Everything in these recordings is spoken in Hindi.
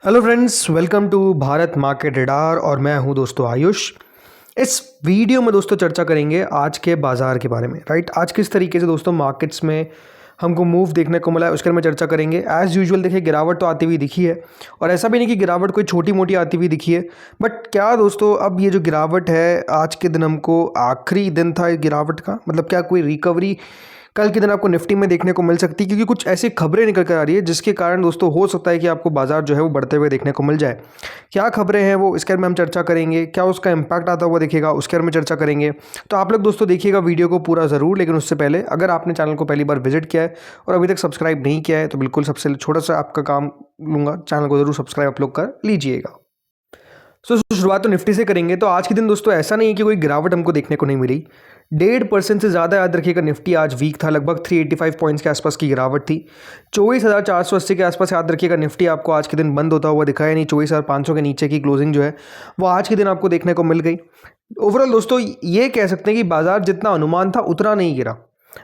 Hello friends, welcome to Bharat market radar और मैं हूं दोस्तों आयुष। इस वीडियो में दोस्तों चर्चा करेंगे आज के बाज़ार के बारे में। राइट, आज किस तरीके से दोस्तों मार्केट्स में हमको मूव देखने को मिला है उसके बारे में चर्चा करेंगे। एज़ यूजुअल देखिए, गिरावट तो आती हुई दिखी है और ऐसा भी नहीं कि गिरावट कोई छोटी मोटी आती हुई दिखी है। बट क्या दोस्तों, अब ये जो गिरावट है आज के दिन, हमको आखिरी दिन था गिरावट का, मतलब क्या कोई रिकवरी कल के दिन आपको निफ्टी में देखने को मिल सकती है? क्योंकि कुछ ऐसी खबरें निकल कर आ रही है जिसके कारण दोस्तों हो सकता है कि आपको बाजार जो है वो बढ़ते हुए देखने को मिल जाए। क्या खबरें हैं वो, इसके बारे में हम चर्चा करेंगे। क्या उसका इम्पैक्ट आता हुआ दिखेगा, उसके बारे में चर्चा करेंगे। तो आप लोग दोस्तों देखिएगा वीडियो को पूरा ज़रूर, लेकिन उससे पहले अगर आपने चैनल को पहली बार विजिट किया है और अभी तक सब्सक्राइब नहीं किया है तो बिल्कुल सबसे छोटा सा आपका काम लूँगा, चैनल को ज़रूर सब्सक्राइब आप लोग कर लीजिएगा। तो शुरुआत तो निफ्टी से करेंगे। तो आज के दिन दोस्तों ऐसा नहीं है कि कोई गिरावट हमको देखने को नहीं मिली। 1.5% से ज़्यादा याद रखिएगा निफ्टी आज वीक था, लगभग 385 पॉइंट्स के आसपास की गिरावट थी। 24,480 के आसपास याद रखिएगा निफ्टी आपको आज के दिन बंद होता हुआ दिखा है, यानी 24,500 के नीचे की क्लोजिंग जो है वो आज के दिन आपको देखने को मिल गई। ओवरऑल दोस्तों ये कह सकते हैं कि बाजार जितना अनुमान था उतना नहीं गिरा।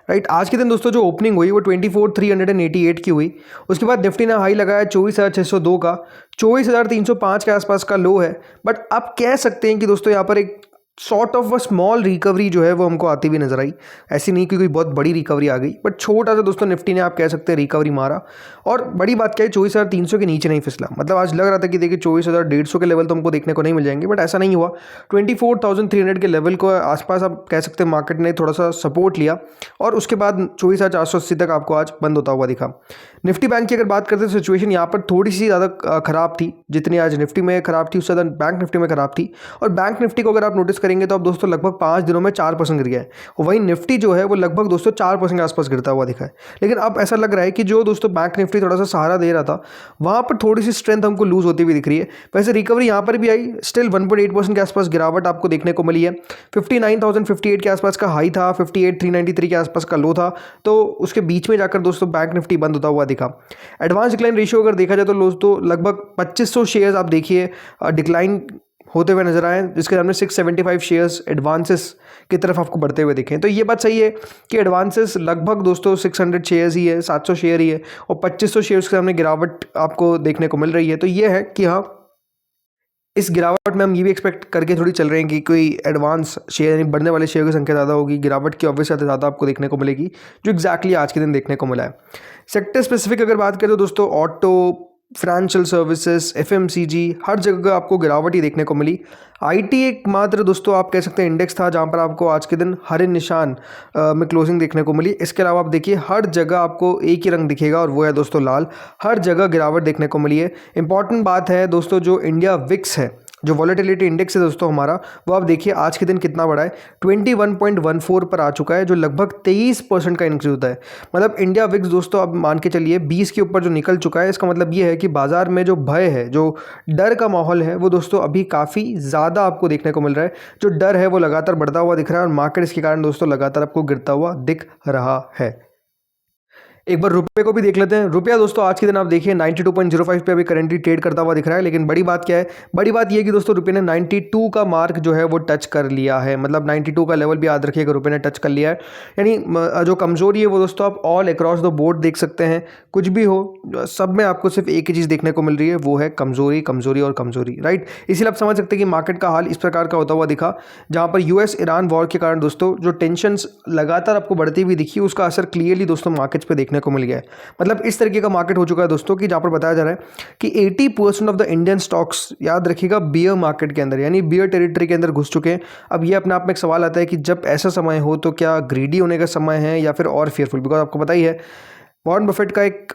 राइट, आज के दिन दोस्तों जो ओपनिंग हुई वो 24,388 की हुई। उसके बाद निफ्टी ने हाई लगाया 24,602 का, 24,305 के आसपास का लो है। बट आप कह सकते हैं कि दोस्तों यहाँ पर एक sort of a small recovery जो है वो हमको आती हुई नजर आई। ऐसी नहीं कि कोई बहुत बड़ी रिकवरी आ गई, बट छोटा सा दोस्तों निफ्टी ने आप कह सकते हैं रिकवरी मारा। और बड़ी बात क्या है, 24,300 के नीचे नहीं फिसला। मतलब आज लग रहा था कि देखिए 24,150 के लेवल तो हमको देखने को नहीं मिल जाएंगे, बट ऐसा नहीं हुआ। 24,300 के लेवल को आसपास आप कह सकते हैं मार्केट ने थोड़ा सा सपोर्ट लिया और उसके बाद 24,480 तक आपको आज बंद होता हुआ दिखा। निफ्टी बैंक की अगर बात करते हैं तो सिचुएशन यहाँ पर थोड़ी सी ज़्यादा ख़राब थी। जितनी आज निफ्टी में ख़राब थी उससे ज़्यादा बैंक निफ्टी में ख़राब थी। और बैंक निफ्टी को अगर आप नोटिस करेंगे तो अब दोस्तों लगभग 5 दिनों में 4% गिर गया है। और वहीं निफ्टी जो है वो लगभग दोस्तों 4% के आसपास गिरता हुआ दिखा है। लेकिन अब ऐसा लग रहा है कि जो दोस्तों बैंक निफ्टी थोड़ा सा सहारा दे रहा था वहाँ पर थोड़ी सी स्ट्रेंथ हमको लूज होती हुई दिख रही है। वैसे रिकवरी यहाँ पर भी आई, स्टिल 1.8% के आसपास गिरावट आपको देखने को मिली है। 59,058 के आसपास का हाई था, 58,393 के आसपास का लो था। तो उसके बीच में जाकर दोस्तों बैंक निफ्टी बंद होता हुआ दिखा। एडवांस डिक्लाइन रेशियो अगर देखा जाए तो दोस्तों लगभग 2500 शेयर्स आप देखिए डिक्लाइन होते हुए नजर आए, जिसके सामने 675 शेयर्स एडवांसेस की तरफ आपको बढ़ते हुए दिखें। तो ये बात सही है कि एडवांसेस लगभग दोस्तों 600 शेयर्स ही है, 700 शेयर ही है और 2500 शेयर्स के सामने गिरावट आपको देखने को मिल रही है। तो ये है कि हाँ, इस गिरावट में हम ये भी एक्सपेक्ट करके थोड़ी चल रहे हैं कि कोई एडवांस शेयर यानी बढ़ने वाले शेयर की संख्या ज़्यादा होगी, गिरावट की ऑब्वियस ज़्यादा आपको देखने को मिलेगी, जो एग्जैक्टली आज के दिन देखने को मिला है। सेक्टर स्पेसिफिक अगर बात करें तो दोस्तों ऑटो, फाइनेंशियल सर्विसेज, एफएमसीजी, हर जगह आपको गिरावट ही देखने को मिली। आईटी एकमात्र दोस्तों आप कह सकते हैं इंडेक्स था जहां पर आपको आज के दिन हरे निशान में क्लोजिंग देखने को मिली। इसके अलावा आप देखिए हर जगह आपको एक ही रंग दिखेगा और वो है दोस्तों लाल। हर जगह गिरावट देखने को मिली है। इंपॉर्टेंट बात है दोस्तों, जो इंडिया विक्स है, जो वॉलेटिलिटी इंडेक्स है दोस्तों हमारा, वो आप देखिए आज के दिन कितना बड़ा है, 21.14 पर आ चुका है, जो लगभग 23% का इंक्रीज होता है। मतलब इंडिया विक्स दोस्तों अब मान के चलिए 20 के ऊपर जो निकल चुका है। इसका मतलब ये है कि बाजार में जो भय है, जो डर का माहौल है, वो दोस्तों अभी काफ़ी ज़्यादा आपको देखने को मिल रहा है। जो डर है वो लगातार बढ़ता हुआ दिख रहा है और मार्केट इसके कारण दोस्तों लगातार आपको गिरता हुआ दिख रहा है। एक बार रुपए को भी देख लेते हैं। रुपया दोस्तों आज के दिन आप देखिए 92.05 पे अभी करंटली ट्रेड करता हुआ दिख रहा है। लेकिन बड़ी बात क्या है, बड़ी बात यह है कि दोस्तों रुपये ने 92 का मार्क जो है वो टच कर लिया है। मतलब 92 का लेवल भी याद रखिएगा, रुपये ने टच कर लिया है। यानी जो कमजोरी है वो दोस्तों आप ऑल अक्रॉस द बोर्ड देख सकते हैं। कुछ भी हो, सब में आपको सिर्फ एक ही चीज़ देखने को मिल रही है, वो है कमजोरी, कमजोरी और कमजोरी। राइट, इसीलिए आप समझ सकते हैं कि मार्केट का हाल इस प्रकार का होता हुआ दिखा, जहाँ पर यूएस ईरान वॉर के कारण दोस्तों जो टेंशन लगातार आपको बढ़ती हुई दिखी, उसका असर क्लियरली दोस्तों मार्केट्स पे देखने को मिल गया है। मतलब इस तरीके का मार्केट हो चुका है दोस्तों कि जहां पर बताया जा रहा है कि 80% ऑफ द इंडियन स्टॉक्स, याद रखिएगा, बियर मार्केट के अंदर यानी बियर टेरिटरी के अंदर घुस चुके हैं। अब ये अपने आप में एक सवाल आता है कि जब ऐसा समय हो तो क्या ग्रीडी होने का समय है या फिर और फियरफुल? बिकॉज आपको पता ही है वॉरेन बफेट का एक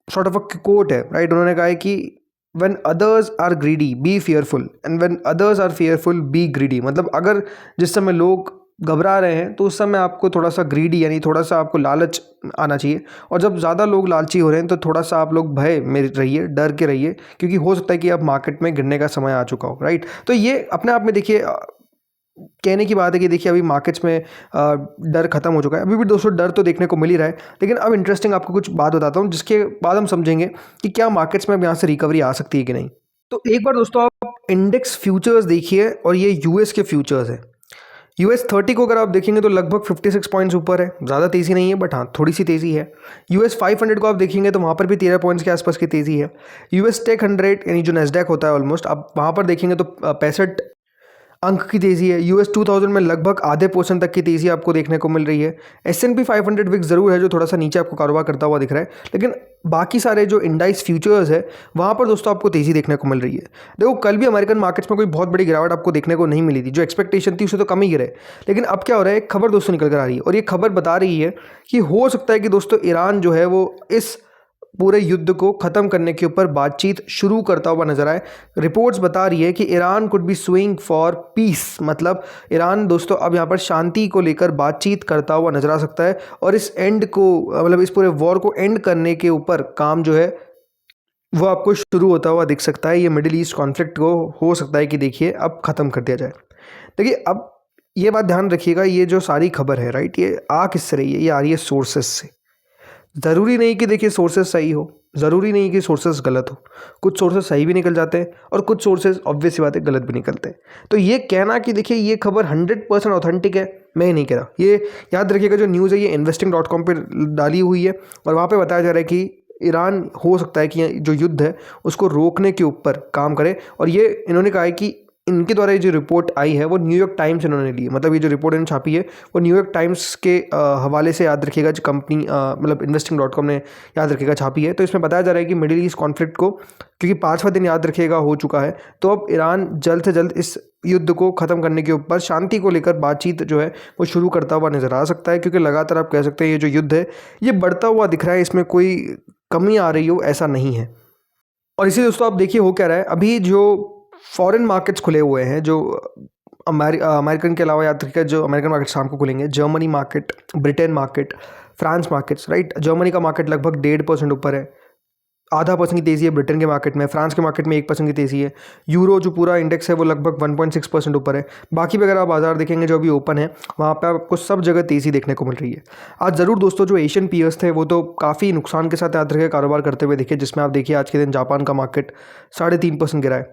सॉर्ट ऑफ अ कोट है, राइट। उन्होंने कहा है कि when others are greedy be fearful and when others are fearful be greedy। मतलब अगर जिस समय लोग घबरा रहे हैं तो उस समय आपको थोड़ा सा ग्रीडी यानी थोड़ा सा आपको लालच आना चाहिए, और जब ज़्यादा लोग लालची हो रहे हैं तो थोड़ा सा आप लोग भय में रहिए, डर के रहिए, क्योंकि हो सकता है कि अब मार्केट में गिरने का समय आ चुका हो। राइट, तो ये अपने आप में देखिए कहने की बात है कि देखिए अभी मार्केट्स में डर खत्म हो चुका है। अभी भी दोस्तों डर तो देखने को मिल ही रहा है, लेकिन अब इंटरेस्टिंग आपको कुछ बात बताता हूँ जिसके बाद हम समझेंगे कि क्या मार्केट्स में अब यहाँ से रिकवरी आ सकती है कि नहीं। तो एक बार दोस्तों आप इंडेक्स फ्यूचर्स देखिए और ये यूएस के फ्यूचर्स है। US 30 को अगर आप देखेंगे तो लगभग 56 पॉइंट्स ऊपर है, ज़्यादा तेज़ी नहीं है बट हाँ थोड़ी सी तेज़ी है। US 500 को आप देखेंगे तो वहाँ पर भी 13 पॉइंट्स के आसपास की तेज़ी है। US Tech 100 यानी जो नेस्डैक होता है ऑलमोस्ट, आप वहाँ पर देखेंगे तो 65 अंक की तेज़ी है। US 2000 में लगभग आधे % तक की तेज़ी आपको देखने को मिल रही है। S&P 500 विक्स ज़रूर है जो थोड़ा सा नीचे आपको कारोबार करता हुआ दिख रहा है, लेकिन बाकी सारे जो इंडाइस फ्यूचर्स है वहाँ पर दोस्तों आपको तेज़ी देखने को मिल रही है। देखो कल भी अमेरिकन मार्केट्स में कोई बहुत बड़ी गिरावट आपको देखने को नहीं मिली थी, जो एक्सपेक्टेशन थी उससे तो कम ही गिरे। लेकिन अब क्या हो रहा है, एक खबर दोस्तों निकल कर आ रही है और ये खबर बता रही है कि हो सकता है कि दोस्तों ईरान जो है वो इस पूरे युद्ध को ख़त्म करने के ऊपर बातचीत शुरू करता हुआ नजर आए। रिपोर्ट्स बता रही है कि Iran could be swing for piece, मतलब ईरान दोस्तों अब यहाँ पर शांति को लेकर बातचीत करता हुआ नजर आ सकता है और इस एंड को, मतलब इस पूरे वॉर को एंड करने के ऊपर काम जो है वो आपको शुरू होता हुआ दिख सकता है। ये मिडिल ईस्ट कॉन्फ्लिक्ट को हो सकता है कि देखिए अब ख़त्म कर दिया जाए। देखिए अब ये बात ध्यान रखिएगा, ये जो सारी खबर है राइट, ये आ किससे रही है, ये आ रही है सोर्सेस से। ज़रूरी नहीं कि देखिए सोर्सेज सही हो, ज़रूरी नहीं कि सोर्सेज गलत हो। कुछ सोर्सेज सही भी निकल जाते हैं और कुछ सोर्सेज ऑब्वियस सी बात है गलत भी निकलते हैं। तो ये कहना कि देखिए ये खबर 100% ऑथेंटिक है, मैं नहीं कह रहा। ये याद रखिएगा, जो न्यूज़ है ये investing.com पे डाली हुई है और वहाँ पे बताया जा रहा है कि ईरान हो सकता है कि जो युद्ध है उसको रोकने के ऊपर काम करे। और ये इन्होंने कहा है कि इनके द्वारा ये जो रिपोर्ट आई है वो न्यूयॉर्क टाइम्स इन्होंने ली है, मतलब ये जो रिपोर्ट इन्होंने छापी है वो न्यूयॉर्क टाइम्स के हवाले से, याद रखिएगा, जो कंपनी मतलब investing.com ने याद रखिएगा छापी है। तो इसमें बताया जा रहा है कि मिडिल ईस्ट कॉन्फ्लिक्ट को, क्योंकि 5वां दिन याद रखिएगा हो चुका है, तो अब ईरान जल्द से जल्द इस युद्ध को ख़त्म करने के ऊपर शांति को लेकर बातचीत जो है वो शुरू करता हुआ नज़र आ सकता है। क्योंकि लगातार आप कह सकते हैं ये जो युद्ध है ये बढ़ता हुआ दिख रहा है, इसमें कोई कमी आ रही हो ऐसा नहीं है। और इसी दोस्तों आप देखिए हो क्या रहा है, अभी जो फॉरेन मार्केट्स खुले हुए हैं, जो अमेरिकन के अलावा याद रखिएगा जो अमेरिकन मार्केट शाम को खुलेंगे, Germany market, Britain market, France markets right. Germany का मार्केट लगभग 1.5% ऊपर है, आधा % की तेज़ी है ब्रिटेन के मार्केट में, फ्रांस के मार्केट में 1% की तेज़ी है। यूरो जो पूरा इंडेक्स है वो लगभग 1.6% ऊपर है। बाकी भी अगर आप बाजार देखेंगे जो अभी ओपन है वहाँ पे आपको सब जगह तेज़ी देखने को मिल रही है। आज ज़रूर दोस्तों जो एशियन पीयर्स थे वो तो काफ़ी नुकसान के साथ याद रखे कारोबार करते हुए दिखे, जिसमें आप देखिए आज के दिन जापान का मार्केट 3.5% गिरा है,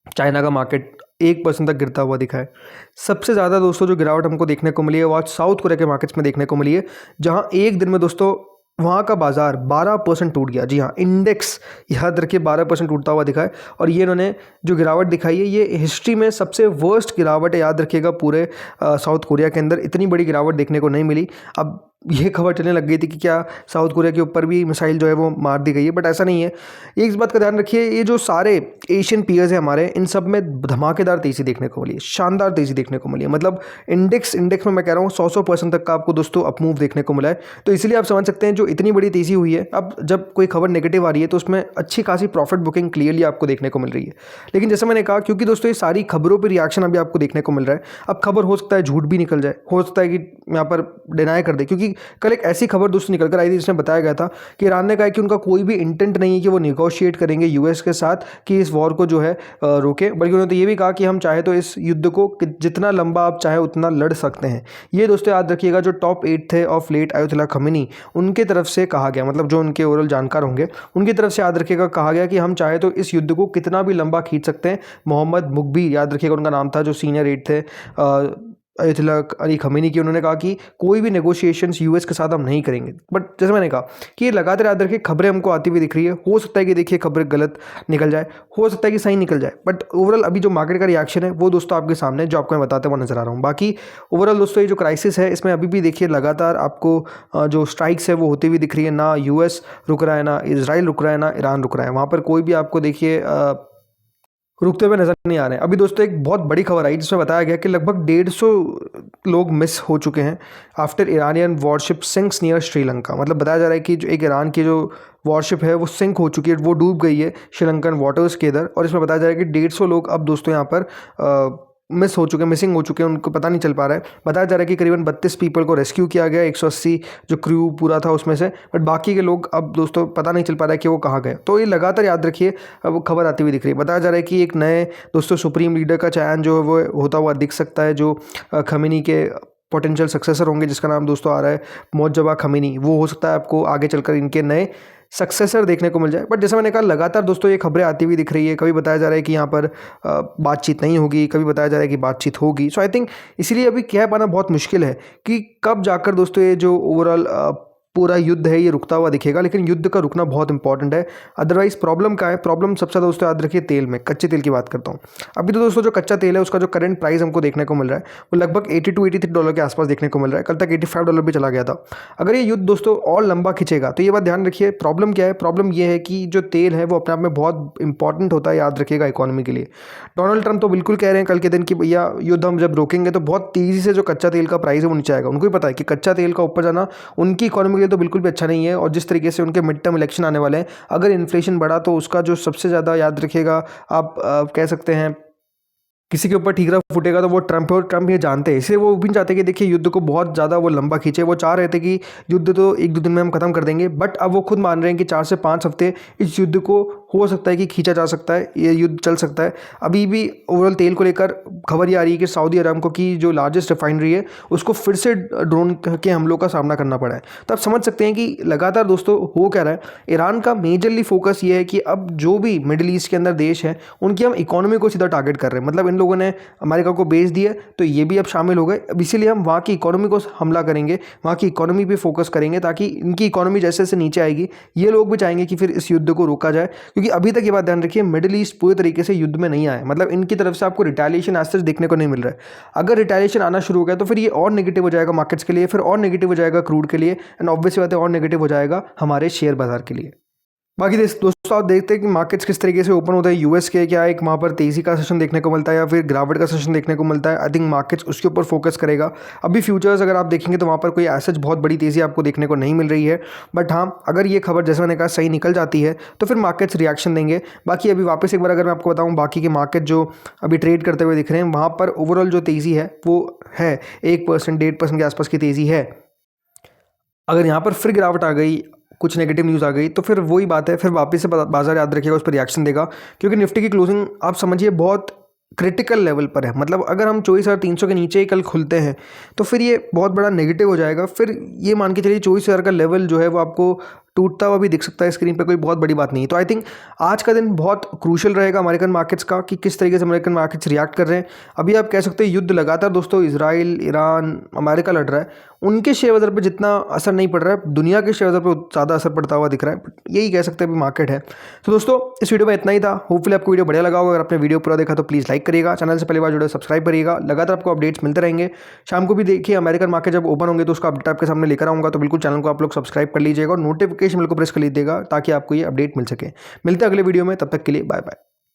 चाइना का मार्केट 1% तक गिरता हुआ दिखा है। सबसे ज़्यादा दोस्तों जो गिरावट हमको देखने को मिली है वो आज साउथ कोरिया के मार्केट्स में देखने को मिली है, जहां एक दिन में दोस्तों वहाँ का बाजार 12% टूट गया। जी हाँ, इंडेक्स याद रखिए 12% टूटता हुआ दिखा है। और ये इन्होंने जो गिरावट दिखाई है ये हिस्ट्री में सबसे वर्स्ट गिरावट है, याद रखिएगा, पूरे साउथ कोरिया के अंदर इतनी बड़ी गिरावट देखने को नहीं मिली। अब ये खबर चलने लग गई थी कि क्या साउथ कोरिया के ऊपर भी मिसाइल जो है वो मार दी गई है, बट ऐसा नहीं है। ये इस बात का ध्यान रखिए, ये जो सारे एशियन पीयर्स हैं हमारे, इन सब में धमाकेदार तेज़ी देखने को मिली है, शानदार तेज़ी देखने को मिली है। मतलब इंडेक्स में मैं कह रहा हूँ 100% तक का आपको दोस्तों अपमूव देखने को मिला है। तो इसलिए आप समझ सकते हैं जो इतनी बड़ी तेज़ी हुई है, अब जब कोई खबर नेगेटिव आ रही है तो उसमें अच्छी खासी प्रॉफिट बुकिंग क्लियरली आपको देखने को मिल रही है। लेकिन जैसे मैंने कहा, क्योंकि दोस्तों ये सारी खबरों पर रिएक्शन अभी आपको देखने को मिल रहा है, अब खबर हो सकता है झूठ भी निकल जाए, हो सकता है कि यहाँ पर डिनाई कर दे। क्योंकि कल एक ऐसी खबर दोस्तों निकल कर आई थी जिसमें बताया गया था कि ईरान ने कहा कि उनका कोई भी इंटेंट नहीं है कि वो निगोशिएट करेंगे यूएस के साथ कि इस वॉर को जो है रोके, बल्कि उन्होंने तो ये भी कहा कि हम चाहे तो इस युद्ध को जितना लंबा आप चाहे उतना लड़ सकते हैं। ये दोस्तों याद रखिएगा जो टॉप 8 थे ऑफ लेट आयतुल्ला खमीनी, उनके तरफ से कहा गया, मतलब जो उनके ओवरऑल जानकार होंगे उनकी तरफ से याद रखिएगा कहा गया कि हम चाहे तो इस युद्ध को कितना भी लंबा खींच सकते हैं। मोहम्मद मुगबी याद रखिएगा उनका नाम था, जो सीनियर 8 थे अयतुल्ला अली खमीनी की, उन्होंने कहा कि कोई भी नेगोशिएशंस यूएस के साथ हम नहीं करेंगे। बट जैसे मैंने कहा कि ये लगातार याद रखिए खबरें हमको आती हुई दिख रही है, हो सकता है कि देखिए खबरें गलत निकल जाए, हो सकता है कि सही निकल जाए, बट ओवरऑल अभी जो मार्केट का रिएक्शन है वो दोस्तों आपके सामने जो आपको मैं बताते हुए नजर आ रहा हूँ। बाकी ओवरऑल दोस्तों ये जो क्राइसिस है इसमें अभी भी देखिए लगातार आपको जो स्ट्राइक्स है वो होती हुई दिख रही है, ना यूएस रुक रहा है, ना इजराइल रुक रहा है, ना ईरान रुक रहा है, वहाँ पर कोई भी आपको देखिए रुकते हुए नजर नहीं आ रहे हैं। अभी दोस्तों एक बहुत बड़ी खबर आई जिसमें बताया गया कि लगभग 150 लोग मिस हो चुके हैं after Iranian worship sinks near Sri Lanka. मतलब बताया जा रहा है कि जो एक ईरान की जो वॉरशिप है वो सिंक हो चुकी है, वो डूब गई है श्रीलंकन वाटर्स के इधर। और इसमें बताया जा रहा है कि 150 लोग अब दोस्तों यहाँ पर मिस हो चुके हैं, मिसिंग हो चुके हैं, उनको पता नहीं चल पा रहा है। बताया जा रहा है कि करीबन 32 पीपल को रेस्क्यू किया गया, 180 जो क्रू पूरा था उसमें से, बट बाकी के लोग अब दोस्तों पता नहीं चल पा रहा है कि वो कहाँ गए। तो ये लगातार याद रखिए अब खबर आती हुई दिख रही है। बताया जा रहा है कि एक नए दोस्तों सुप्रीम लीडर का चयन जो है वो होता हुआ दिख सकता है, जो खमीनी के पोटेंशियल सक्सेसर होंगे, जिसका नाम दोस्तों आ रहा है मुज्तबा खमीनी। वो हो सकता है आपको आगे चलकर इनके नए सक्सेसर देखने को मिल जाए। बट जैसा मैंने कहा, लगातार दोस्तों ये खबरें आती हुई दिख रही है। कभी बताया जा रहा है कि यहाँ पर बातचीत नहीं होगी, कभी बताया जा रहा है कि बातचीत होगी। सो आई थिंक इसीलिए अभी कह पाना बहुत मुश्किल है कि कब जाकर दोस्तों ये जो ओवरऑल पूरा युद्ध है ये रुकता हुआ दिखेगा। लेकिन युद्ध का रुकना बहुत इंपॉर्टेंट है। अदरवाइज प्रॉब्लम क्या है, प्रॉब्लम सबसे ज़्यादा दोस्तों याद रखिए तेल में, कच्चे तेल की बात करता हूँ। अभी तो दोस्तों जो कच्चा तेल है उसका जो करंट प्राइस हमको देखने को मिल रहा है वो लगभग $82-83 के आसपास देखने को मिल रहा है। कल तक $85 भी चला गया था। अगर ये युद्ध दोस्तों और लंबा खिंचेगा तो ये बात ध्यान रखिए, प्रॉब्लम क्या है, प्रॉब्लम ये है कि जो तेल है वो अपने आप में बहुत इंपॉर्टेंट होता है, याद रखिएगा, इकोनॉमी के लिए। डोनाल्ड ट्रंप तो बिल्कुल कह रहे हैं कल के दिन कि भैया युद्ध हम जब रोकेंगे तो बहुत तेज़ी से जो कच्चा तेल का प्राइस है वो नीचे आएगा। उनको भी पता है कि कच्चा तेल का ऊपर जाना उनकी इकोनॉमी के लिए तो बिल्कुल भी अच्छा नहीं है। और जिस तरीके से उनके मिड टर्म इलेक्शन आने वाले हैं, अगर इन्फ्लेशन बढ़ा तो उसका जो सबसे ज़्यादा याद रखिएगा आप कह सकते हैं किसी के ऊपर ठीकरा फूटेगा तो वो ट्रंप है। और ट्रंप ये जानते हैं, इसलिए वो भी नहीं चाहते कि देखिए युद्ध को बहुत ज़्यादा वो लंबा खींचे। वो चाह रहे थे कि युद्ध तो 1-2 दिन में हम खत्म कर देंगे, बट अब वो खुद मान रहे हैं कि 4 से 5 हफ्ते इस युद्ध को हो सकता है कि खींचा जा सकता है, ये युद्ध चल सकता है। अभी भी ओवरऑल तेल को लेकर खबर ये आ रही है कि सऊदी अरामको की जो लार्जेस्ट रिफाइनरी है उसको फिर से ड्रोन के हमलों का सामना करना पड़ा है। तो आप समझ सकते हैं कि लगातार दोस्तों हो क्या रहा है। ईरान का मेजरली फोकस ये है कि अब जो भी मिडिल ईस्ट के अंदर देश हैं उनकी हम इकोनॉमी को सीधा टारगेट कर रहे हैं। मतलब इन लोगों ने अमेरिका को बेच दिया तो ये भी अब शामिल हो गए। अब इसीलिए हम वहाँ की इकोनॉमी को हमला करेंगे, वहाँ की इकोनॉमी पे फोकस करेंगे, ताकि इनकी इकोनॉमी जैसे जैसे नीचे आएगी ये लोग भी चाहेंगे कि फिर इस युद्ध को रोका जाए। क्योंकि अभी तक ये बात ध्यान रखिए, मिडिल ईस्ट पूरे तरीके से युद्ध में नहीं आया। मतलब इनकी तरफ से आपको रिटेलिएशन आज तक देखने को नहीं मिल रहा है। अगर रिटेलिएशन आना शुरू हो गया तो फिर ये और नेगेटिव हो जाएगा मार्केट्स के लिए, फिर और नेगेटिव हो जाएगा क्रूड के लिए, एंड ऑब्वियसली बात है और नेगेटिव हो जाएगा हमारे शेयर बाजार के लिए। बाकी दोस्तों आप देखते हैं कि मार्केट्स किस तरीके से ओपन होता है यूएस के, क्या एक वहाँ पर तेज़ी का सेशन देखने को मिलता है या फिर गिरावट का सेशन देखने को मिलता है। आई थिंक मार्केट्स उसके ऊपर फोकस करेगा। अभी फ्यूचर्स अगर आप देखेंगे तो वहाँ पर कोई ऐसा बहुत बड़ी तेज़ी आपको देखने को नहीं मिल रही है। बट हाँ, अगर ये खबर जैसे मैंने कहा सही निकल जाती है तो फिर मार्केट्स रिएक्शन देंगे। बाकी अभी वापस एक बार अगर मैं आपको बताऊँ, बाकी के मार्केट जो अभी ट्रेड करते हुए दिख रहे हैं वहाँ पर ओवरऑल जो तेज़ी है वो है 1%, 1.5% के आसपास की तेज़ी है। अगर यहाँ पर फिर गिरावट आ गई, कुछ नेगेटिव न्यूज़ आ गई तो फिर वही बात है, फिर वापस से बाजार याद रखिएगा उस पर रिएक्शन देगा। क्योंकि निफ्टी की क्लोजिंग आप समझिए बहुत क्रिटिकल लेवल पर है। मतलब अगर हम 24,300 के नीचे ही कल खुलते हैं तो फिर ये बहुत बड़ा नेगेटिव हो जाएगा। फिर ये मान के चलिए 24,000 का लेवल जो है वो आपको टूटता हुआ भी दिख सकता है स्क्रीन पे, कोई बहुत बड़ी बात नहीं है। तो आई थिंक आज का दिन बहुत क्रूशल रहेगा अमेरिकन मार्केट्स का कि किस तरीके से अमेरिकन मार्केट्स रिएक्ट कर रहे हैं। अभी आप कह सकते हैं युद्ध लगातार दोस्तों इजराइल, ईरान, अमेरिका लड़ रहा है, उनके शेयर बाजार पर जितना असर नहीं पड़ रहा है, दुनिया के शेयर बाजार पर ज़्यादा असर पड़ता हुआ दिख रहा है। यही कह सकते हैं अभी मार्केट है। तो दोस्तों इस वीडियो में इतना ही था। होपफुली आपको वीडियो बढ़िया लगा होगा। अगर आपने वीडियो पूरा देखा तो प्लीज़ लाइक करिएगा, चैनल से पहली बार जुड़े सब्सक्राइब करिएगा। लगातार आपको अपडेट्स मिलते रहेंगे। शाम को भी देखिए अमेरिकन मार्केट जब ओपन होंगे तो उसका अपडेट आपके सामने लेकर आऊँगा। तो बिल्कुल चैनल को आप लोग सब्सक्राइब कर लीजिएगा और नोटिफिकेशन बिल्कुल प्रेस कर लीजिएगा ताकि आपको ये अपडेट मिल सके। मिलते हैं अगले वीडियो में, तब तक के लिए बाय बाय।